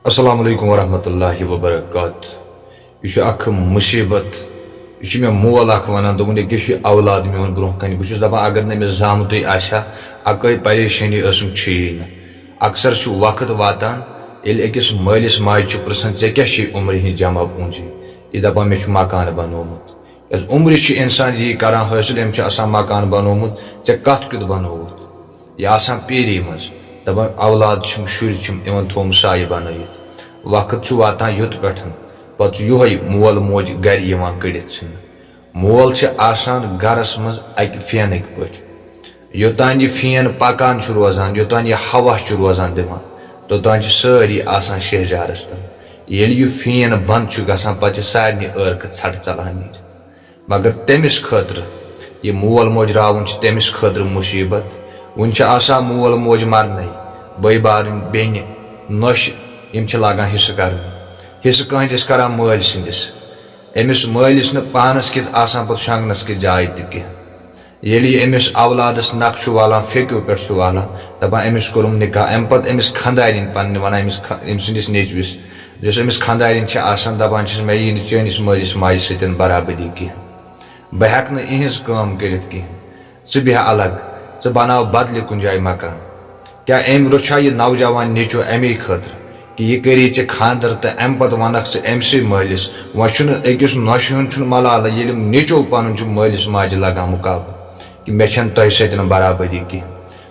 अस्सलामु अलैकुम वरहमतुल्लाहि वबरकातुहू। यह अख मुसीबत यह मे मोल अख वनान दोपन ये औलाद मोन ब्रोह कन बहुत दपान अगर नमे जामत अकै परेशानी ची न अक्सर वक्त वातान अकिस मालिस माज पृछन ऐ क्या उम्र हिंद जमा पूंजी यह दपान मे मकान बनोमुत उम्र इंसान यी कर हासिल अम मकान बनोमुत ऐ कत क्युत बनोवुत यह पीरी मज दपान औलाद शुर थोम साय बनत वक्त वातान युत पे पे यह मोल मोज गर कड़ित मोल गरस मज अक फैनक पे योतान यह फैन पकान रोजान योतान यह हवा रोजान दिवान तोतान सारी आसान शहजारस तन यह फैन बंद गसान पे सारे अर्क छट चलान नीर मगर तमिस खतर यह मोल मोज रावन तमिस खतर मुसीबत वन मोल मोज मरन बई बारन बेन नश यम लागान हिस्स कर हिस्स कहस कर माल सिंदिस अमिस मालिस न पानस किस पे शंगनस किस जाय तमिस औलादस नक वालान फेक्यो पे वालान दपान अमिस कोरुम निकाह अम पे अमिस खंदारिन पन्न वन अम सिंदिस नेचविस जिस अमिस खंदारिन दपान मे यी चनिस मालिस माज सत बराबरी कह बह हेक इहिज काम कर कह बेह अलग बनाव बदल कुन जाय मकान क्या अम रोछा यह नौजवान नेचो अमे खतर कि यह करी ऐ खानदर तो अम पे वनक अमसे मालिस वह अकिस नौश मलाल ये नेचो पन मालिस माज लगान मुकाबल कि मे तह सत बराबरी कह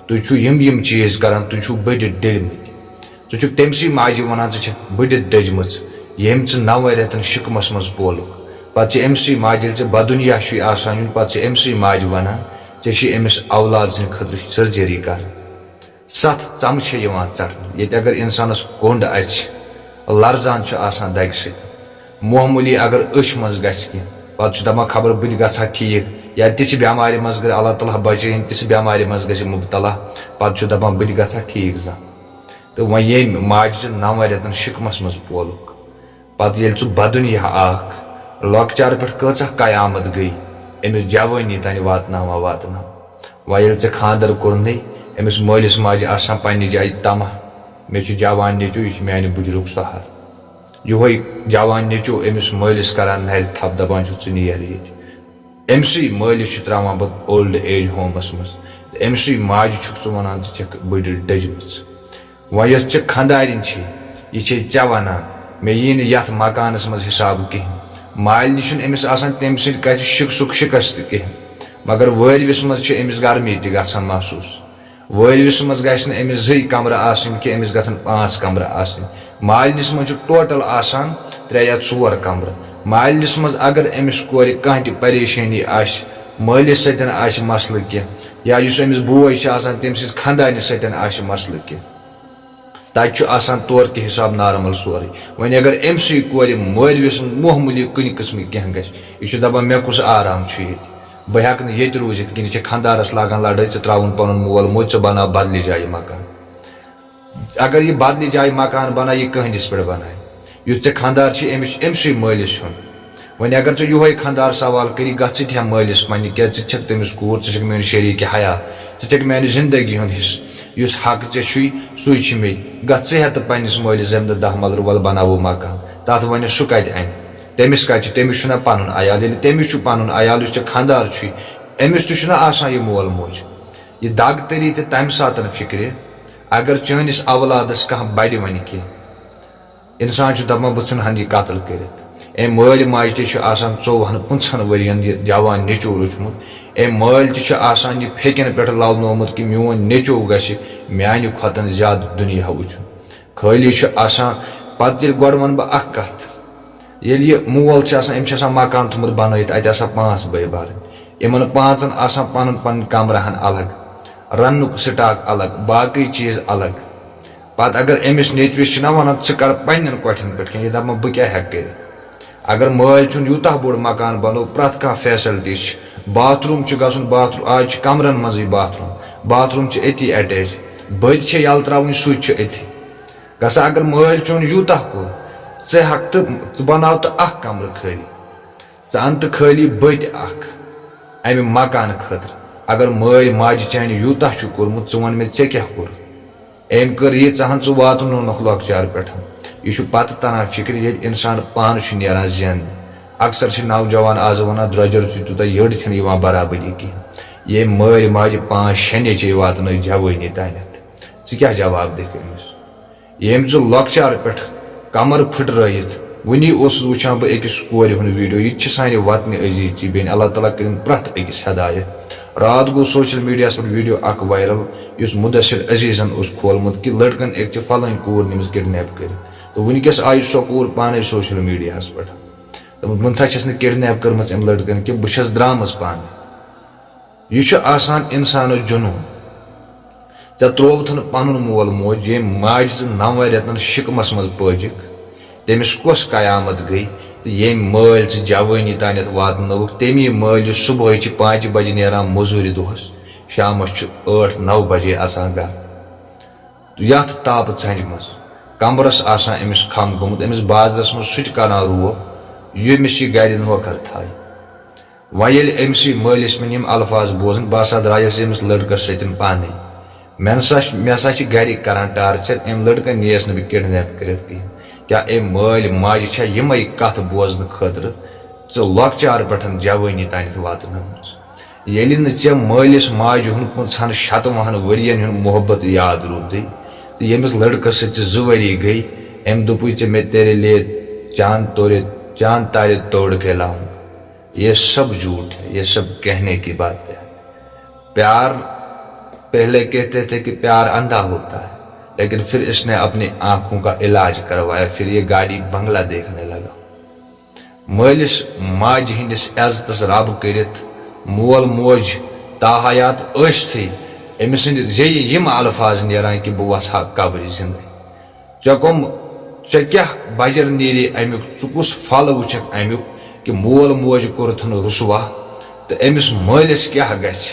तुम चीज कर तुम बढ़ित डलमत ज़ु तमसी माजि वन बढ़ित दजम यम नव रेतन शिकमस मज पोलुक पे अमसी माज बदुनिया पे अमसी माज वन ऐ अमिस औलाद सद खतर सर्जरी कर 7 चम चढ़न ये अगर इंसानस कोंड लर्जान दग सत मामूली अगर अश मज ग पे दपान खबर बुत गा ठीक या तिस बेमार मज गर अल्लाह ताला बचन तिस बेमार मज ग मुबतला पे दपान बुत गा ठीक जा तो वह ये माज 9 रेतन शिकमस मज पोलुक पे ये बदुनिया लॉकचार पे कचा कयामत गई अमिस जवानी तान वातना वह ये खानदर कोर्न अमिस मालिस माज पन्ने जाय तमा मे जवान नेचो यह मानि बुजुर्ग सहार यह जवान नेचो अमिस मालिस करान नर थप दपान नीर ये अमसी मालिस त्रावान पे ओल्ड एज होमस मज अमसी माज वन बढ़ डजम वह यह खंदारिन यह ऐ वन मे यी नथ मकानस मज हिसाब कह माल निश अमिस तम सत सुख शिकस्त कह मगर वरविस मज अमिस गर्मी त महसूस वरविस मज गमिस 2 कमर कि अमिस ग 5 कमर मालनिस मज टोटल 3 या 4 कमर मालनिस मज अगर अमिस कोर कह परेशानी मालिस सतन मसल कह या अमिस बोय तम सज खंदानिस सतन मसल कह तत तौर के हिसाब नॉर्मल सोरे वन अगर अमसी कोर मरविस मामूली कुन किस्म कह गह दपान मे कुस आराम ये बह हेक ये रूजित कि खंदारस लागान लड़ाई त्रावन पन मोल मोज बना बदल जाय मकान अगर यह बदल जाय मकान बना यह कहस पे बना युस खंदार अमसी मालिस वन अगर यह खंदार सवाल करी ग मालिस पन्ने क्या तमिस कूर मेन शरीक हयात मेन जिंदगी हूं हिस्स युस हक सु मे ग पन्निस मालिस जमद 10 मलर वल बनावो मकान तथ वन सह कत अन तमिस तमिस पन अयाल तमिस पन अयाल खंदार अमिस यह मोल मोज यह दग तरी तम सात फिक्र अगर चनिस औलादस कह बड़ वन कह इंसान दपान बह इन यह कतल कर माल माज 24-25 वरियन यह जवान नेचो रोचमुत माल यह फेकन पे लवनोमुत कि मोन नेचो ग मानि खोतन ज्यादा दुनिया वुचन खाली पे गो वन बह कत ये मोल अम मकान थोमुत बनत अत 5 बई बारन इन 5 पन पन कमरहन अलग रनुक स्टाक अलग बाकी चीज अलग पत अगर अमिस नेचविस वन कर पन्न कोठन पे यह दपान बह क्या हेक कर अगर माल यूत बोड़ मकान बनो प्रत कह फैसिलिटी बाथरूम गसन बाथरूम आज कमरन मज बाथरूम अति अटैच बद यल त्रावन स्विच अथि गसा अगर माल चोन यूत कोर हेक तो बनाव तो कमर खाली अन तो खाली बद अमे मकान खतर अगर माल माज चान यूत कोर्मुत वन मे क्या कोर अम कर यह चाहन च वातन लॉकचार पे यह पत तरान फिक्र ये इंसान पान नीरान जैन अक्सर नौजवान आज वन द्रजर तूत यड़ बराबरी कहें ये मल माज 5-6 नेचे वातन जवानी तानत क्या जवाब दिख अमिस यम च लॉकचार पे कमर फुटरत वनी वुचान बह अकिस कोर वीडियो यह सानि वतन अजीज बेन अल्लाह ताला कर प्रत अकिस हदायत रात गो सोशल मीडिया पे वीडियो अख वायरल इस मुदसर अजीजन खोलमुत कि लड़कन एक फलन कूर निम्स किडनैप कर तो वनकस आई सो कूर पाने सोशल मीडिया पे दोपन सा किडनैप कर्म अम लड़कन कि बहुत द्राम पान यह इंसान जुनून ऐ त्रोवथ पन मोल मोज ये माज 9 रेतन शिकमस मज पजिक तमिस कस कयामत गई तो ये मल जवानी तानत वातनौक तमी मल सुबह 5 बजे नेरान मजूर दोहस शामस 8-9 बजे आसान घर यथ ताप थ मज कमरस अमिस खम गोमुत अमिस बाजरस मज सह करान रोब यमिस यह गर नौकर थाय वह अमिस मलिस मे अल्फाज बोजन बह द्रायस अमिस लड़कस सतन पाने मे हसा गर करान टार्चर अम लड़कन नीस न किडनैप कर कहें क्या अम मल माज यम कथ बोजन खतर लॉकचार पे जवानी तानत वातन ये मलिस माज हन शतवहन वरियन मोहब्बत याद रूद तो यमिस लड़कस सह 2 वरी गई अम दोप मे तेरे लिए चांद तारे तोड़ के लाऊं ये सब झूठ है ये सब कहने की बात है प्यार पहले कहते थे कि प्यार अंधा होता है लेकिन फिर इसने अपनी आंखों का इलाज करवाया फिर ये गाड़ी बंगला देखने लगा मलिस माज हंदिस इज्जतस रब करित मोल मोज ताहयात थी अमिस जे यम अल्फाज नेरान कि बह वसा कब्र जिंदगी चे क्या बजर नीरी अमुक कुस फल वुचक अमुक कि मोल मोज कोरथन रुसवा तो अमिस मलिस क्या गछ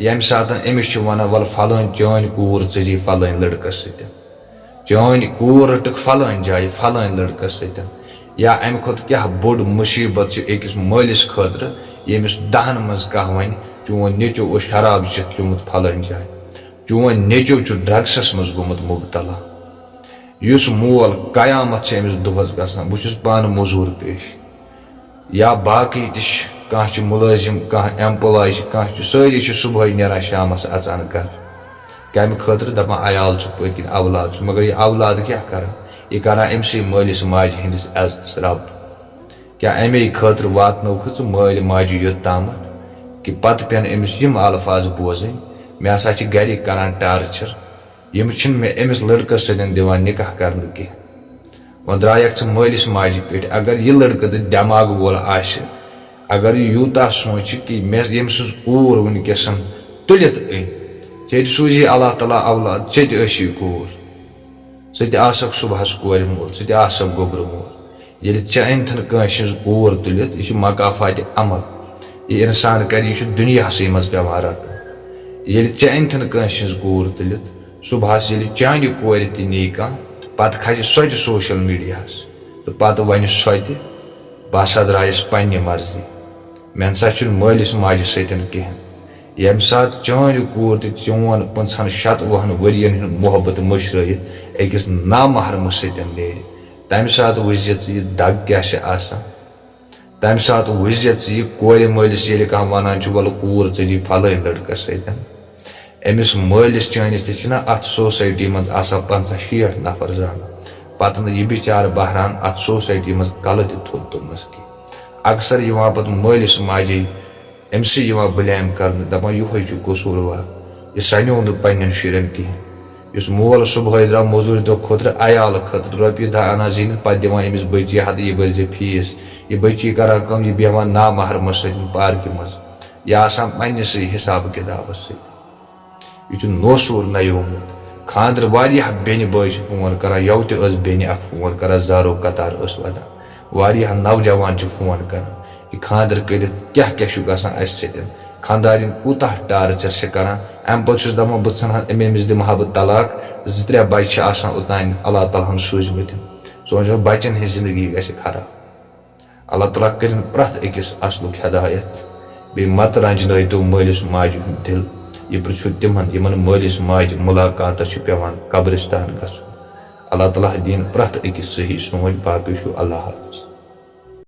यम सात अमिस वन वल फलन चान कूर ची फलन लड़कस चान कूर रटक फलन जाय फलन लड़कस या अमि खुद क्या बोड़ मुसीबत अकिस मलिस खतर यमिस 10 मज कह वन चोन नेचो शराब चुमुत फलन जाय चोन नेचो ड्रग्सस मज गोमुत मुबतला युस मोल कयामत अमिस दोहस गसान बहुत पान मजूर पेश या बाकी कह मुलाजिम कह एम्प्लॉय कह सारी सुबह नेरान शामस अचान घर कम खतर दपान अयाल पकन औलाद मगर यह औलाद क्या कर यह कर अमसी मलिस माज हंदिस इज्जतस रब क्या अमे खतर वातनौक मल माज योत तामत कि पत पेन अमिस यम अल्फाज बोजन मे हसा गर करान टार्चर यम मे अमिस लड़कस सतन दिवान निकाह कर कह वो द्रायक मलिस माज पे अगर यह लड़कत दिमाग वोल आशे अगर यूता सोच कि मे यम सज कूर वनकस तुलित ऐ सूजी अल्लाह ताला औलाद चे कूर सक सुबह कोर मोल सक गोबर मोल ये अनथन कंस कूर तुलित यह मकाफात अमल यह इंसान कर दुनिया मज पेवान रटन ये अनथन कंस कूर तुलित सुबह चान कोर नी कह पत खस सो सोशल मीडिया तो पत वन सो बह हसा द्रायस पन्ने मर्जी मे हसा मलिस माज सतन कहें यम सात चान कूर चोन 50-60 वरियन मोहब्बत मशरत अकिस नामहरम सतन ने तम सात वुझ यह दग क्या तम सात वुझ यह कोर मलिस ये कह वन वल कूर ची फलन लड़कस सतन अमिस मलिस चानिस तना अत सोसाइटी मज 50-60 नफर जान पत यह बिचार बहरान अत सोसाइटी मज कल थोद तुमस की अक्सर पे मलिस माजे अमसी ब्लेम कर दपान यह कसूरवार यह सनो न पन्न शुरन कहें मोल सुबह द्रा मजूर दो खुद अयाल खतर ₹10 अना जीन पे दिवान अमिस बच्ची हद यह भर फीस यह बच्ची करान कम यह बेहवान नामहरम सतन पार्क मज यह पन्नस हिसाब किताब यह नोसूर नयोमुत खानदर वारिया बेन बय फोन करान यव त बेन अख फोन करान जारो कतार वदान वारिया नौजवान फोन करान कि खानदर कर क्या क्या गसान सतन खानदारिन कूत टार्चर से करान अम पे दपान बह अमिस दिमा बह तलाक 2-3 बच्चे उतान अल्लाह ताला सूझमत सोचो बच्चन हज जिंदगी गि खराब अल्लाह ताला कर प्रत अकिस असलुक हदायत बे मत रंजन तो मलिस माज दिल यह पृछो तिमन यमन मालिस माज मुलाकात पेवान कब्रिस्तान गसुन। अल्लाह ताला दीन प्रत अकिस सही सोच। बाकी अल्लाह हाफिज।